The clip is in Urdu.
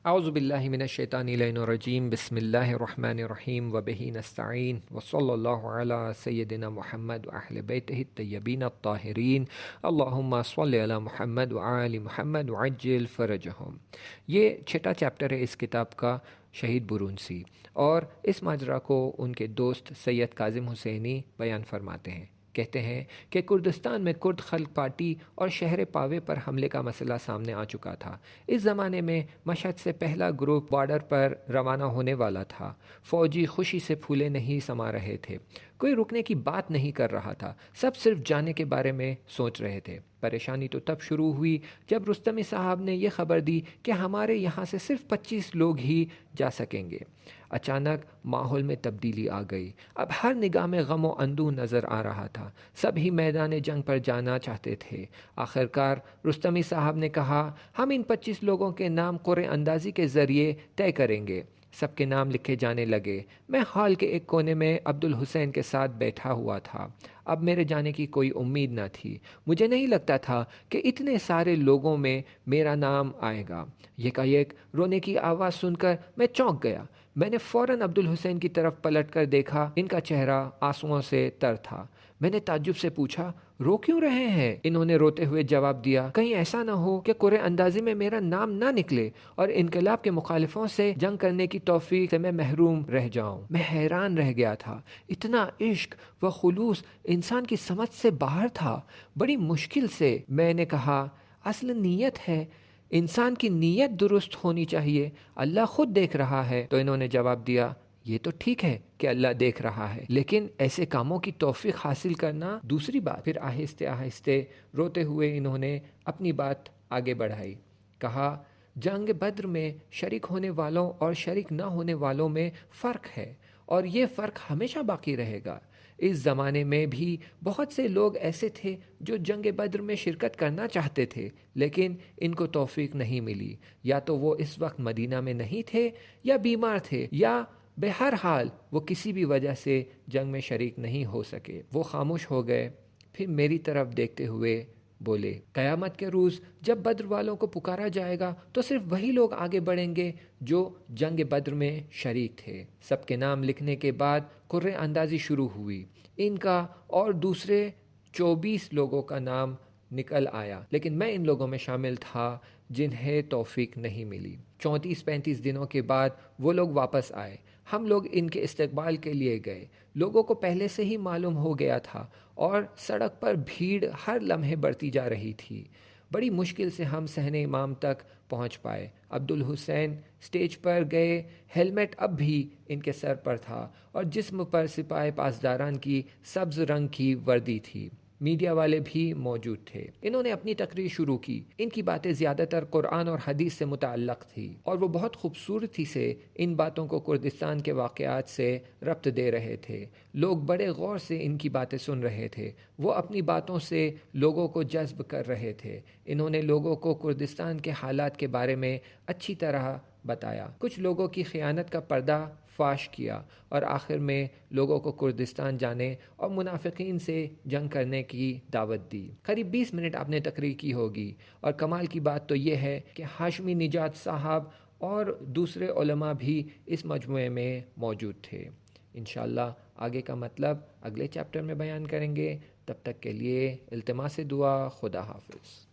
اعوذ باللہ من الشیطان الرجیم بسم اللہ الرحمن الرحیم وبہ نستعین وصلی اللہ علی سیدنا محمد واہل بیتہ الطیبین الطاہرین اللہم صلی علی محمد وآل محمد وعجل فرجہم۔ یہ چھٹا چیپٹر ہے اس کتاب کا، شہید برونسی، اور اس ماجرا کو ان کے دوست سید کاظم حسینی بیان فرماتے ہیں۔ کہتے ہیں کہ کردستان میں کرد خلق پارٹی اور شہر پاوے پر حملے کا مسئلہ سامنے آ چکا تھا۔ اس زمانے میں مشہد سے پہلا گروپ بارڈر پر روانہ ہونے والا تھا۔ فوجی خوشی سے پھولے نہیں سما رہے تھے، کوئی رکنے کی بات نہیں کر رہا تھا، سب صرف جانے کے بارے میں سوچ رہے تھے۔ پریشانی تو تب شروع ہوئی جب رستمی صاحب نے یہ خبر دی کہ ہمارے یہاں سے صرف 25 لوگ ہی جا سکیں گے۔ اچانک ماحول میں تبدیلی آ گئی، اب ہر نگاہ میں غم و اندوہ نظر آ رہا تھا، سب ہی میدان جنگ پر جانا چاہتے تھے۔ آخرکار رستمی صاحب نے کہا، ہم ان 25 لوگوں کے نام قرعہ اندازی کے ذریعے طے کریں گے۔ سب کے نام لکھے جانے لگے۔ میں ہال کے ایک کونے میں عبدالحسین کے ساتھ بیٹھا ہوا تھا۔ اب میرے جانے کی کوئی امید نہ تھی، مجھے نہیں لگتا تھا کہ اتنے سارے لوگوں میں میرا نام آئے گا۔ یکایک رونے کی آواز سن کر میں چونک گیا۔ میں نے فوراً عبدالحسین کی طرف پلٹ کر دیکھا، ان کا چہرہ آنسوؤں سے تر تھا۔ میں نے تعجب سے پوچھا، رو کیوں رہے ہیں؟ انہوں نے روتے ہوئے جواب دیا، کہیں ایسا نہ ہو کہ قرعہ اندازی میں میرا نام نہ نکلے اور انقلاب کے مخالفوں سے جنگ کرنے کی توفیق سے میں محروم رہ جاؤں۔ میں حیران رہ گیا تھا، اتنا عشق و خلوص انسان کی سمجھ سے باہر تھا۔ بڑی مشکل سے میں نے کہا، اصل نیت ہے، انسان کی نیت درست ہونی چاہیے، اللہ خود دیکھ رہا ہے۔ تو انہوں نے جواب دیا، یہ تو ٹھیک ہے کہ اللہ دیکھ رہا ہے، لیکن ایسے کاموں کی توفیق حاصل کرنا دوسری بات۔ پھر آہستہ آہستہ روتے ہوئے انہوں نے اپنی بات آگے بڑھائی، کہا، جنگ بدر میں شریک ہونے والوں اور شریک نہ ہونے والوں میں فرق ہے، اور یہ فرق ہمیشہ باقی رہے گا۔ اس زمانے میں بھی بہت سے لوگ ایسے تھے جو جنگ بدر میں شرکت کرنا چاہتے تھے، لیکن ان کو توفیق نہیں ملی، یا تو وہ اس وقت مدینہ میں نہیں تھے، یا بیمار تھے، یا بہرحال وہ کسی بھی وجہ سے جنگ میں شریک نہیں ہو سکے۔ وہ خاموش ہو گئے، پھر میری طرف دیکھتے ہوئے بولے، قیامت کے روز جب بدر والوں کو پکارا جائے گا تو صرف وہی لوگ آگے بڑھیں گے جو جنگ بدر میں شریک تھے۔ سب کے نام لکھنے کے بعد قرعہ اندازی شروع ہوئی۔ ان کا اور دوسرے 24 لوگوں کا نام نکل آیا، لیکن میں ان لوگوں میں شامل تھا جنہیں توفیق نہیں ملی۔ 34-35 دنوں کے بعد وہ لوگ واپس آئے۔ ہم لوگ ان کے استقبال کے لیے گئے۔ لوگوں کو پہلے سے ہی معلوم ہو گیا تھا اور سڑک پر بھیڑ ہر لمحے بڑھتی جا رہی تھی۔ بڑی مشکل سے ہم صحن امام تک پہنچ پائے۔ عبدالحسین سٹیج پر گئے، ہیلمٹ اب بھی ان کے سر پر تھا اور جسم پر سپاہی پاسداران کی سبز رنگ کی وردی تھی۔ میڈیا والے بھی موجود تھے۔ انہوں نے اپنی تقریر شروع کی۔ ان کی باتیں زیادہ تر قرآن اور حدیث سے متعلق تھی، اور وہ بہت خوبصورتی سے ان باتوں کو کردستان کے واقعات سے ربط دے رہے تھے۔ لوگ بڑے غور سے ان کی باتیں سن رہے تھے، وہ اپنی باتوں سے لوگوں کو جذب کر رہے تھے۔ انہوں نے لوگوں کو کردستان کے حالات کے بارے میں اچھی طرح بتایا، کچھ لوگوں کی خیانت کا پردہ فاش کیا، اور آخر میں لوگوں کو کردستان جانے اور منافقین سے جنگ کرنے کی دعوت دی۔ قریب 20 منٹ آپ نے تقریر کی ہوگی، اور کمال کی بات تو یہ ہے کہ ہاشمی نژاد صاحب اور دوسرے علماء بھی اس مجموعے میں موجود تھے۔ انشاءاللہ آگے کا مطلب اگلے چیپٹر میں بیان کریں گے۔ تب تک کے لیے التماس دعا، خدا حافظ۔